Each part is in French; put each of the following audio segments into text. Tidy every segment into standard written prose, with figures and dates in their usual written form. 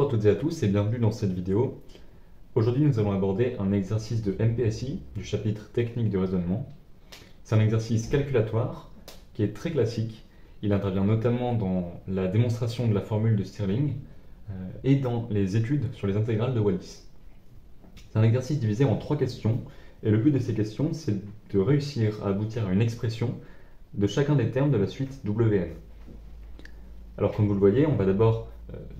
à toutes et à tous et bienvenue dans cette vidéo. Aujourd'hui nous allons aborder un exercice de MPSI du chapitre technique de raisonnement. C'est un exercice calculatoire qui est très classique. Il intervient notamment dans la démonstration de la formule de Stirling et dans les études sur les intégrales de Wallis. C'est un exercice divisé en 3 questions et le but de ces questions c'est de réussir à aboutir à une expression de chacun des termes de la suite Wn. Alors comme vous le voyez, on va d'abord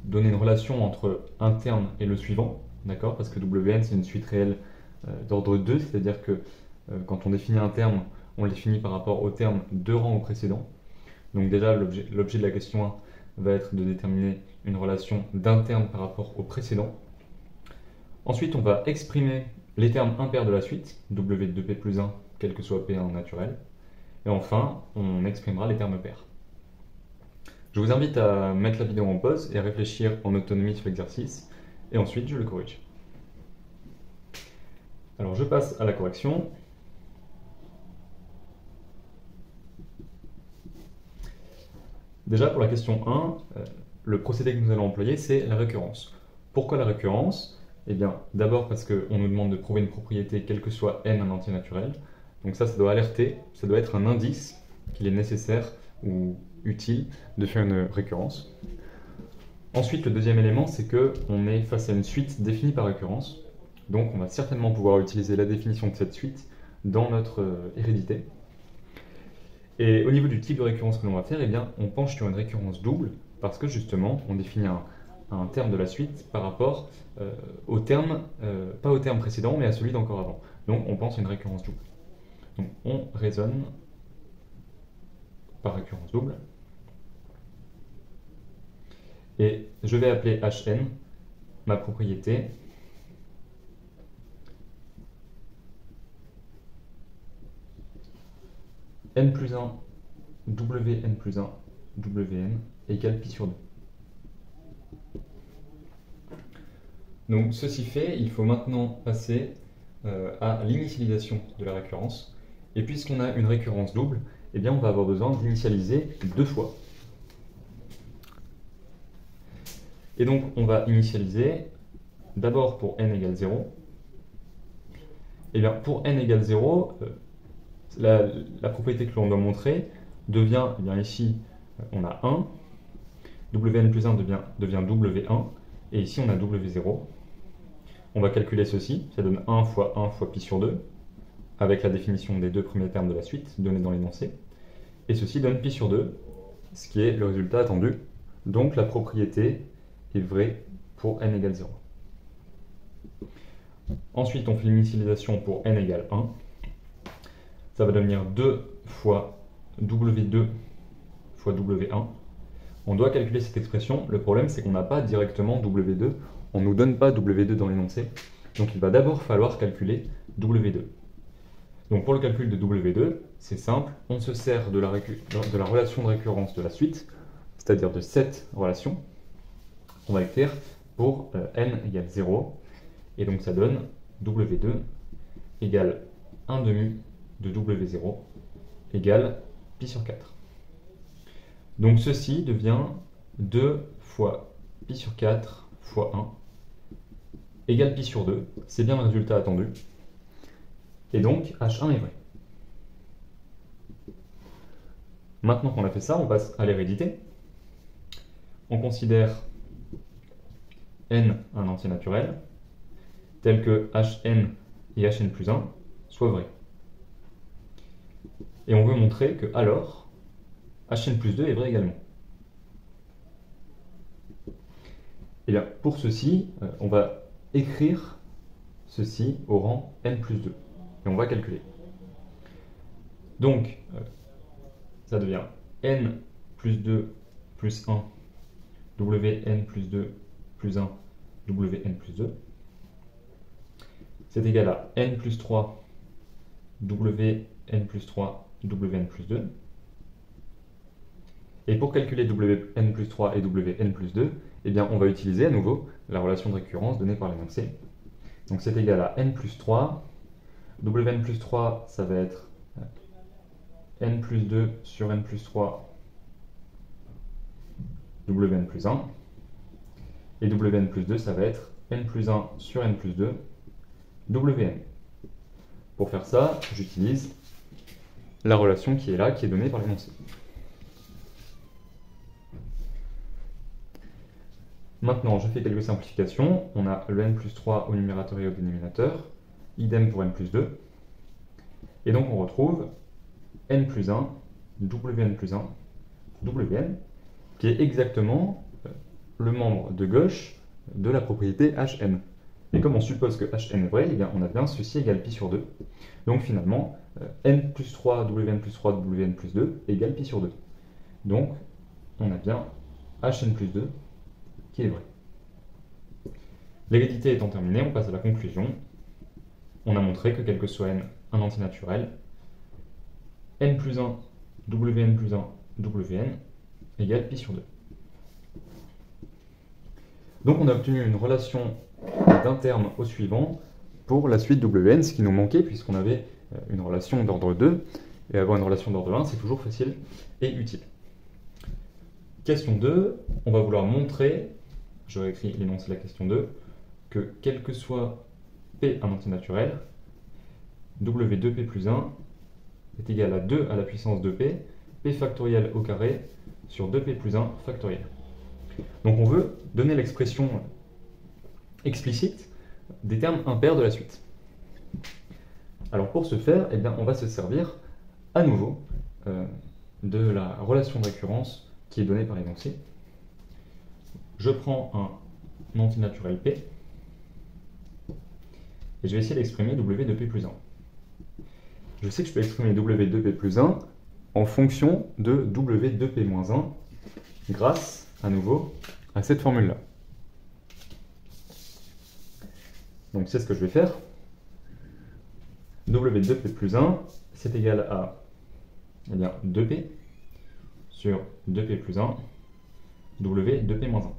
donner une relation entre un terme et le suivant, d'accord? Parce que Wn c'est une suite réelle d'ordre 2, c'est-à-dire que quand on définit un terme, on le définit par rapport au terme 2 rangs au précédent. Donc déjà l'objet de la question 1 va être de déterminer une relation d'un terme par rapport au précédent. Ensuite on va exprimer les termes impairs de la suite, W de P plus 1, quel que soit P1 naturel. Et enfin, on exprimera les termes pairs. Je vous invite à mettre la vidéo en pause et à réfléchir en autonomie sur l'exercice, et ensuite je le corrige. Alors je passe à la correction. Déjà pour la question 1, le procédé que nous allons employer c'est la récurrence. Pourquoi la récurrence? Eh bien d'abord parce qu'on nous demande de prouver une propriété quel que soit n un entier naturel. Donc ça doit alerter, ça doit être un indice qu'il est nécessaire ou utile de faire une récurrence. Ensuite, le deuxième élément, c'est qu'on est face à une suite définie par récurrence. Donc on va certainement pouvoir utiliser la définition de cette suite dans notre hérédité. Et au niveau du type de récurrence que l'on va faire, eh bien, on penche sur une récurrence double parce que justement, on définit un terme de la suite par rapport au terme, pas au terme précédent, mais à celui d'encore avant. Donc on pense à une récurrence double. Donc on raisonne par récurrence double. Et je vais appeler Hn ma propriété n plus 1 Wn plus 1 Wn égale pi sur 2. Donc ceci fait, il faut maintenant passer à l'initialisation de la récurrence. Et puisqu'on a une récurrence double, eh bien on va avoir besoin d'initialiser 2 fois. Et donc on va initialiser d'abord pour n égale 0. Et bien pour n égale 0, la propriété que l'on doit montrer devient, eh bien ici on a 1, Wn plus 1 devient W1, et ici on a W0. On va calculer ceci, ça donne 1 fois pi sur 2, avec la définition des 2 premiers termes de la suite, donnés dans l'énoncé. Et ceci donne pi sur 2, ce qui est le résultat attendu. Donc la propriété est vraie pour n égale 0. Ensuite, on fait l'initialisation pour n égale 1. Ça va devenir 2 fois W2 fois W1. On doit calculer cette expression. Le problème, c'est qu'on n'a pas directement W2. On ne nous donne pas W2 dans l'énoncé. Donc il va d'abord falloir calculer W2. Donc pour le calcul de W2, c'est simple. On se sert de la relation de récurrence de la suite, c'est-à-dire de cette relation qu'on va écrire pour n égale 0. Et donc ça donne W2 égale 1 demi de W0 égale pi sur 4. Donc ceci devient 2 fois pi sur 4 fois 1 égale pi sur 2. C'est bien le résultat attendu. Et donc H1 est vrai. Maintenant qu'on a fait ça, on passe à l'hérédité. On considère n un entier naturel tel que Hn et Hn plus 1 soient vrais. Et on veut montrer que alors Hn plus 2 est vrai également. Et bien pour ceci, on va écrire ceci au rang n plus 2. Et on va calculer. Donc, ça devient n plus 2 plus 1 Wn plus 2 plus 1 Wn plus 2. C'est égal à n plus 3 Wn plus 3 Wn plus 2. Et pour calculer Wn plus 3 et Wn plus 2, eh bien, on va utiliser à nouveau la relation de récurrence donnée par l'énoncé. Donc c'est égal à n plus 3. Wn plus 3, ça va être n plus 2 sur n plus 3 Wn plus 1. Et Wn plus 2, ça va être n plus 1 sur n plus 2, Wn. Pour faire ça, j'utilise la relation qui est là, qui est donnée par l'énoncé. Maintenant, je fais quelques simplifications. On a le n plus 3 au numérateur et au dénominateur. Idem pour n plus 2. Et donc on retrouve n plus 1, Wn plus 1, Wn, qui est exactement le membre de gauche de la propriété Hn. Et comme on suppose que Hn est vrai, eh bien, on a bien ceci égale pi sur 2. Donc finalement, n plus 3, Wn plus 3, Wn plus 2 égale pi sur 2. Donc on a bien Hn plus 2 qui est vrai. L'hérédité étant terminée, on passe à la conclusion. On a montré que quel que soit n un antinaturel, n plus 1, Wn plus 1, Wn égale pi sur 2. Donc on a obtenu une relation d'un terme au suivant pour la suite Wn, ce qui nous manquait puisqu'on avait une relation d'ordre 2, et avoir une relation d'ordre 1, c'est toujours facile et utile. Question 2, on va vouloir montrer, je réécris l'énoncé de la question 2, que quel que soit P un antinaturel, W2P plus 1 est égal à 2 à la puissance de P, P factoriel au carré sur 2P plus 1 factoriel. Donc on veut donner l'expression explicite des termes impairs de la suite. Alors pour ce faire, eh bien, on va se servir à nouveau de la relation de récurrence qui est donnée par l'énoncé. Je prends un antinaturel P et je vais essayer d'exprimer W de P plus 1. Je sais que je peux exprimer W de P plus 1 en fonction de W de P moins 1 grâce, à nouveau, à cette formule-là. Donc c'est ce que je vais faire. W de P plus 1, c'est égal à 2P sur 2P plus 1, W de P moins 1.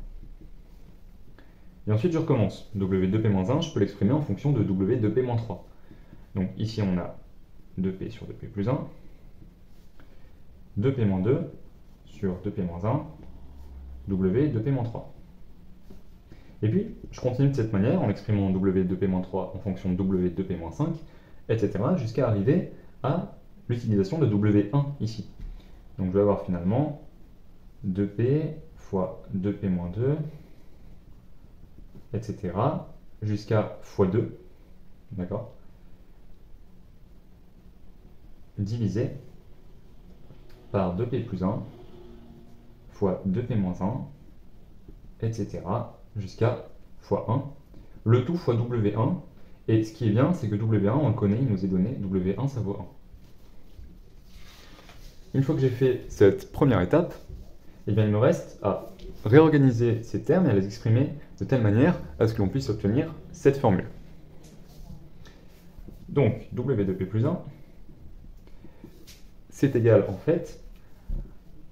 Et ensuite je recommence. W de P moins 1, je peux l'exprimer en fonction de W de P moins 3. Donc ici on a 2P sur 2P plus 1, 2P moins 2 sur 2P moins 1, W de P moins 3. Et puis, je continue de cette manière en exprimant W de P moins 3 en fonction de W de P moins 5, etc. jusqu'à arriver à l'utilisation de W1 ici. Donc je vais avoir finalement 2P fois 2P moins 2, etc. jusqu'à x2, d'accord, divisé par 2P plus 1 fois 2P moins 1, etc. jusqu'à x1, le tout fois W1, et ce qui est bien, c'est que W1, on le connaît, il nous est donné, W1, ça vaut 1. Une fois que j'ai fait cette première étape, eh bien, il me reste à réorganiser ces termes et à les exprimer de telle manière à ce que l'on puisse obtenir cette formule. Donc, W de P plus 1, c'est égal en fait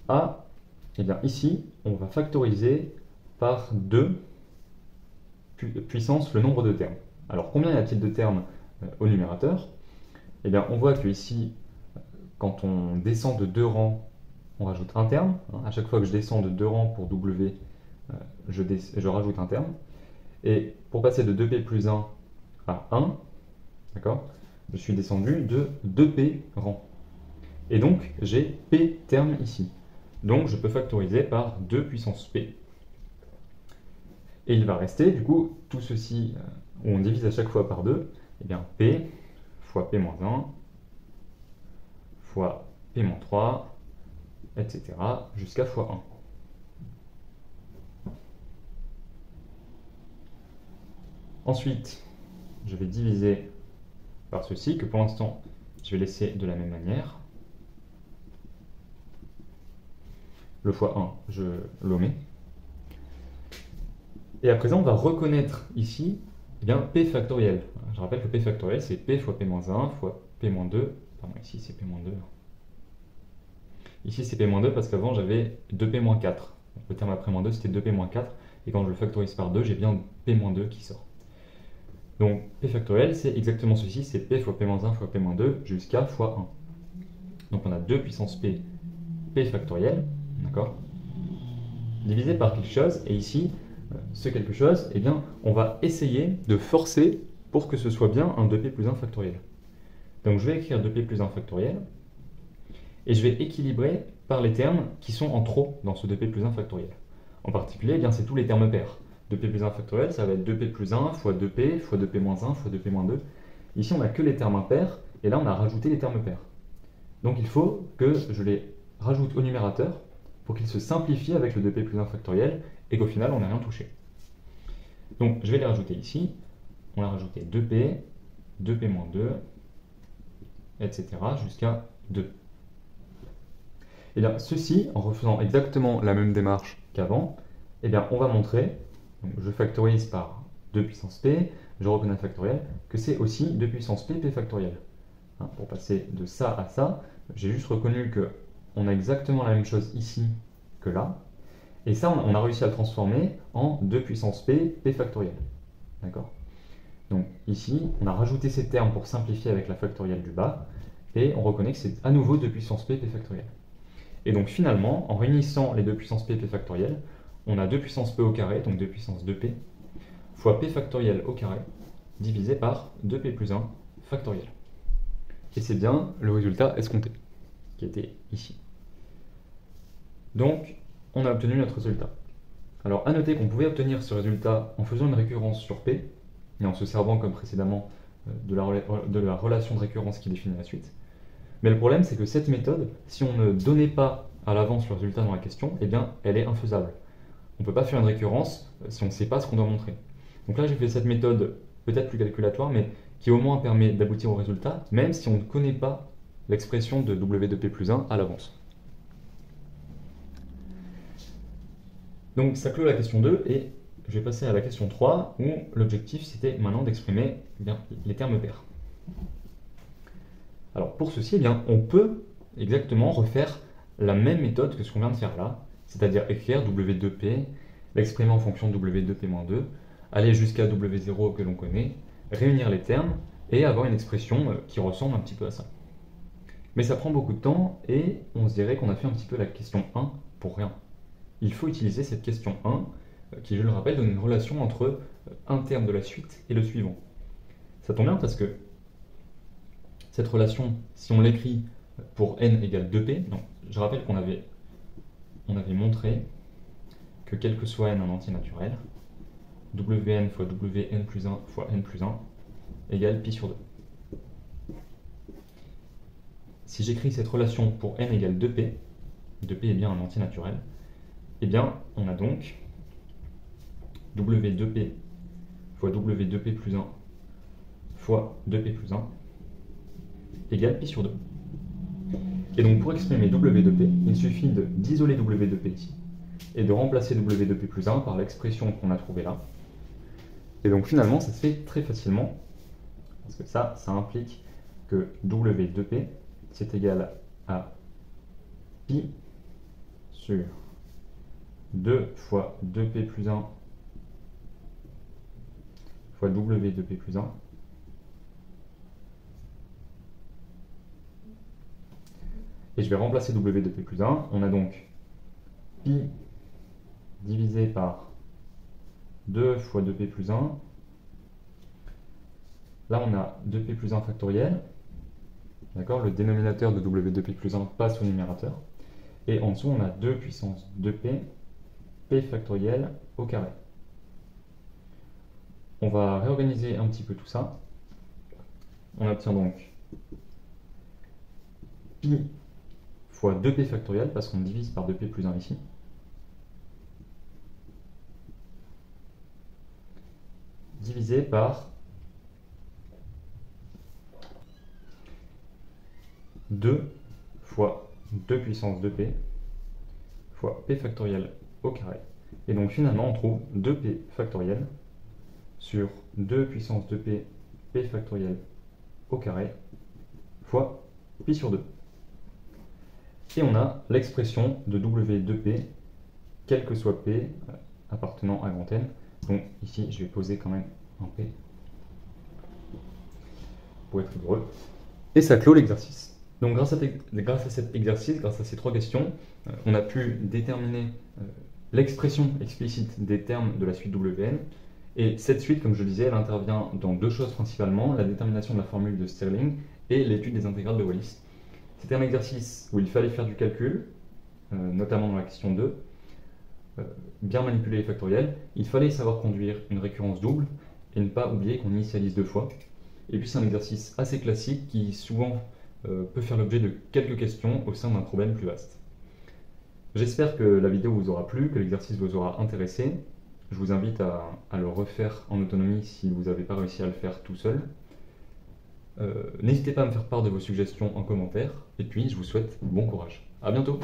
à, eh bien ici, on va factoriser par 2 puissance le nombre de termes. Alors combien y a-t-il de termes au numérateur? Eh bien on voit que ici, quand on descend de 2 rangs, on rajoute un terme. À chaque fois que je descends de 2 rangs pour W, je rajoute un terme. Et pour passer de 2P plus 1 à 1, d'accord, je suis descendu de 2P rangs. Et donc j'ai P termes ici. Donc je peux factoriser par 2 puissance P. Et il va rester, du coup, tout ceci, où on divise à chaque fois par 2, eh bien P fois P moins 1, fois P moins 3, etc. jusqu'à x1. Ensuite, je vais diviser par ceci, que pour l'instant, je vais laisser de la même manière. Le x1, je l'omets. Et à présent, on va reconnaître ici eh bien, P factoriel. Je rappelle que P factoriel, c'est P fois P moins 1 fois P moins 2. Pardon, ici c'est P moins 2. Ici c'est P moins 2 parce qu'avant j'avais 2P moins 4. Donc, le terme après moins 2 c'était 2P moins 4. Et quand je le factorise par 2, j'ai bien P moins 2 qui sort. Donc P factoriel, c'est exactement ceci, c'est P fois P moins 1 fois P moins 2 jusqu'à x1. Donc on a 2 puissance P, P factoriel, d'accord, divisé par quelque chose, et ici, ce quelque chose, eh bien, on va essayer de forcer pour que ce soit bien un 2p plus 1 factoriel. Donc je vais écrire 2p plus 1 factoriel, et je vais équilibrer par les termes qui sont en trop dans ce 2p plus 1 factoriel. En particulier, eh bien, c'est tous les termes pairs. 2p plus 1 factoriel, ça va être 2p plus 1 fois 2p fois 2p moins 1 fois 2p moins 2. Ici, on n'a que les termes impairs, et là, on a rajouté les termes pairs. Donc il faut que je les rajoute au numérateur pour qu'ils se simplifient avec le 2p plus 1 factoriel, et qu'au final, on n'a rien touché. Donc je vais les rajouter ici. On a rajouté 2p, 2p moins 2, etc. jusqu'à 2. Et bien ceci, en refaisant exactement la même démarche qu'avant, eh bien on va montrer, donc je factorise par 2 puissance p, je reconnais un factoriel, que c'est aussi 2 puissance p, p factoriel. Hein, pour passer de ça à ça, j'ai juste reconnu qu'on a exactement la même chose ici que là, et ça on a réussi à le transformer en 2 puissance p, p factoriel. D'accord ? Donc ici, on a rajouté ces termes pour simplifier avec la factorielle du bas, et on reconnaît que c'est à nouveau 2 puissance p, p factoriel. Et donc finalement, en réunissant les 2 puissance p, p factoriel, on a 2 puissance p au carré, donc 2 puissance 2p, fois p factoriel au carré, divisé par 2p plus 1 factoriel. Et c'est bien le résultat escompté, qui était ici. Donc, on a obtenu notre résultat. Alors, à noter qu'on pouvait obtenir ce résultat en faisant une récurrence sur p, et en se servant comme précédemment de la relation de récurrence qui définit la suite. Mais le problème, c'est que cette méthode, si on ne donnait pas à l'avance le résultat dans la question, eh bien, elle est infaisable. On ne peut pas faire une récurrence si on ne sait pas ce qu'on doit montrer. Donc là, j'ai fait cette méthode peut-être plus calculatoire, mais qui au moins permet d'aboutir au résultat, même si on ne connaît pas l'expression de w de p plus 1 à l'avance. Donc ça clôt la question 2, et je vais passer à la question 3, où l'objectif c'était maintenant d'exprimer les termes pairs. Alors pour ceci, eh bien, on peut exactement refaire la même méthode que ce qu'on vient de faire là, c'est-à-dire écrire w2p, l'exprimer en fonction de w2p-2, aller jusqu'à w0 que l'on connaît, réunir les termes et avoir une expression qui ressemble un petit peu à ça. Mais ça prend beaucoup de temps et on se dirait qu'on a fait un petit peu la question 1 pour rien. Il faut utiliser cette question 1 qui, je le rappelle, donne une relation entre un terme de la suite et le suivant. Ça tombe bien parce que cette relation, si on l'écrit pour n égale 2p, donc je rappelle qu'on avait montré que quel que soit n un entier naturel, wn fois wn plus 1 fois n plus 1 égale pi sur 2. Si j'écris cette relation pour n égale 2p, 2p est bien un entier naturel, eh bien on a donc w2p fois w2p plus 1 fois 2p plus 1 égale pi sur 2. Et donc pour exprimer w2p, il suffit d'isoler w2p ici, et de remplacer w2p plus 1 par l'expression qu'on a trouvée là. Et donc finalement, ça se fait très facilement, parce que ça implique que w2p, c'est égal à pi sur 2 fois 2p plus 1 fois w2p plus 1 et je vais remplacer w2p plus 1. On a donc pi divisé par 2 fois 2p plus 1. Là, on a 2p plus 1 factoriel. D'accord, le dénominateur de w2p plus 1 passe au numérateur. Et en dessous, on a 2 puissance 2p, p factoriel au carré. On va réorganiser un petit peu tout ça. On obtient donc pi fois 2p factoriel, parce qu'on divise par 2p plus 1 ici. Divisé par 2 fois 2 puissance 2p fois p factoriel au carré. Et donc finalement on trouve 2p factoriel sur 2 puissance 2p p factoriel au carré fois pi sur 2. Et on a l'expression de w2p, quel que soit p appartenant à grand N. Donc ici je vais poser quand même un p pour être rigoureux. Et ça clôt l'exercice. Donc grâce à cet exercice, grâce à ces trois questions, on a pu déterminer l'expression explicite des termes de la suite WN. Et cette suite, comme je le disais, elle intervient dans deux choses principalement, la détermination de la formule de Stirling et l'étude des intégrales de Wallis. C'était un exercice où il fallait faire du calcul, notamment dans la question 2, bien manipuler les factoriels. Il fallait savoir conduire une récurrence double et ne pas oublier qu'on initialise deux fois. Et puis c'est un exercice assez classique qui souvent peut faire l'objet de quelques questions au sein d'un problème plus vaste. J'espère que la vidéo vous aura plu, que l'exercice vous aura intéressé. Je vous invite à le refaire en autonomie si vous n'avez pas réussi à le faire tout seul. N'hésitez pas à me faire part de vos suggestions en commentaire, et puis je vous souhaite bon courage. À bientôt!